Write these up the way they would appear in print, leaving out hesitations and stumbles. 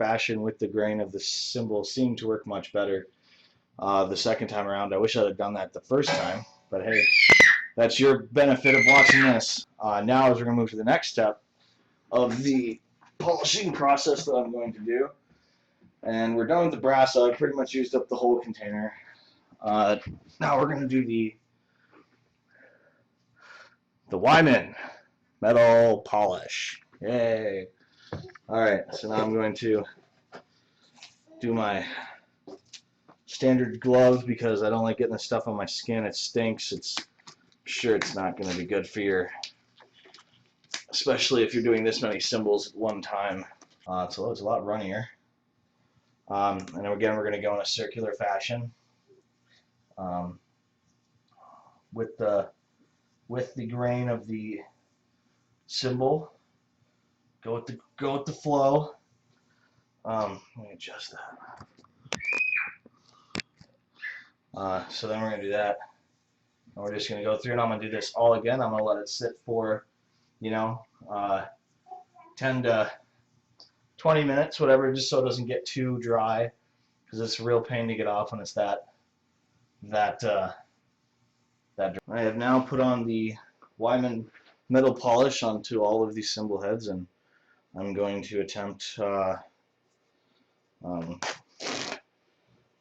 fashion with the grain of the cymbal seemed to work much better the second time around. I wish I had done that the first time, but hey, that's your benefit of watching this. Now as we're going to move to the next step of the polishing process that I'm going to do, and we're done with the brass. I pretty much used up the whole container. Now we're going to do the Wyman metal polish. Yay! Alright, so now I'm going to do my standard gloves because I don't like getting the stuff on my skin. It stinks. I'm sure it's not going to be good for your, especially if you're doing this many cymbals at one time. So it's a lot runnier. And again, we're going to go in a circular fashion with the grain of the cymbal. Go with the flow. Let me adjust that. So then we're going to do that. And we're just going to go through, and I'm going to do this all again. I'm going to let it sit for, 10 to 20 minutes, whatever, just so it doesn't get too dry, because it's a real pain to get off when it's that dry. I have now put on the Wyman metal polish onto all of these cymbal heads, and I'm going to attempt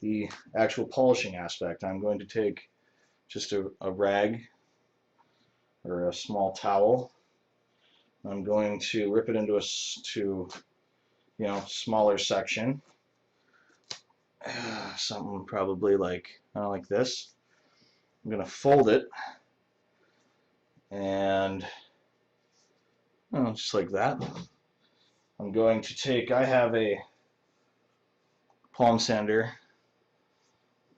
the actual polishing aspect. I'm going to take just a rag or a small towel. I'm going to rip it into a smaller section, something probably like this. I'm going to fold it, and just like that. I'm going to take, I have a palm sander,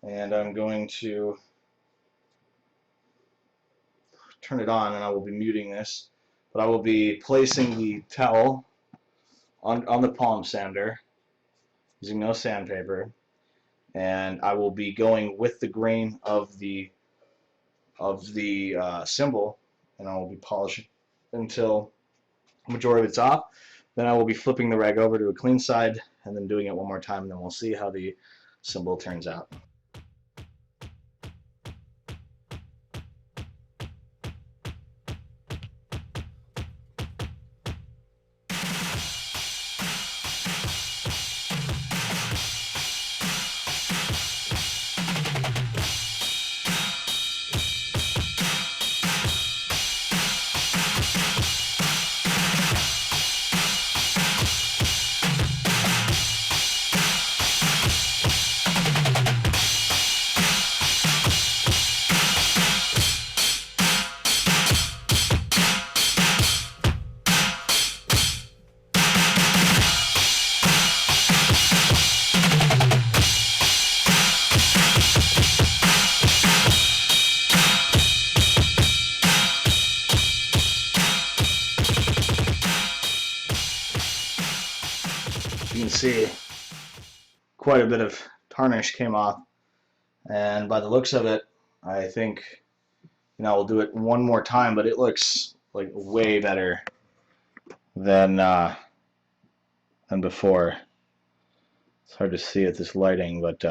and I'm going to turn it on, and I will be muting this, but I will be placing the towel on the palm sander using no sandpaper, and I will be going with the grain of the cymbal, and I will be polishing until the majority of it's off. Then I will be flipping the rag over to a clean side and then doing it one more time, and then we'll see how the cymbal turns out. You can see quite a bit of tarnish came off, and by the looks of it, I think we'll do it one more time, but it looks like way better than before. It's hard to see at this lighting, but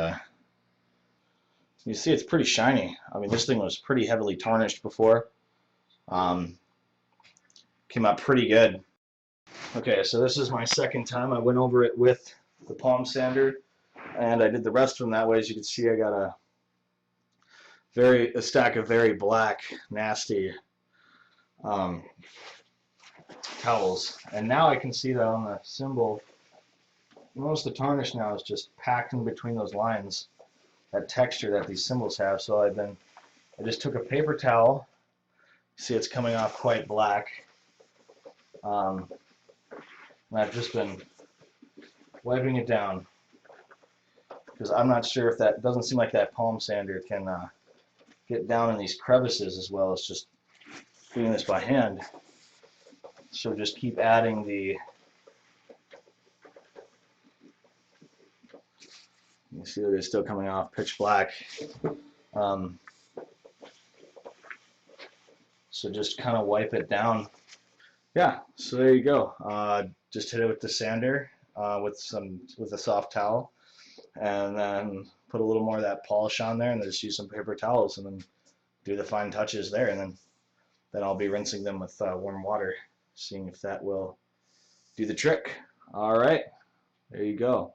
you see it's pretty shiny. I mean, this thing was pretty heavily tarnished before. Came out pretty good. Okay, so this is my second time. I went over it with the palm sander, and I did the rest of them that way. As you can see, I got a stack of very black, nasty towels. And now I can see that on the cymbal, most of the tarnish now is just packed in between those lines, that texture that these cymbals have. So I just took a paper towel. See, it's coming off quite black. And I've just been wiping it down, because I'm not sure if that doesn't seem like that palm sander can get down in these crevices as well as just doing this by hand. So just keep adding you see that it's still coming off pitch black. So just kind of wipe it down. Yeah, so there you go. Just hit it with the sander, with a soft towel, and then put a little more of that polish on there, and then just use some paper towels, and then do the fine touches there, and then I'll be rinsing them with warm water, seeing if that will do the trick. All right, there you go.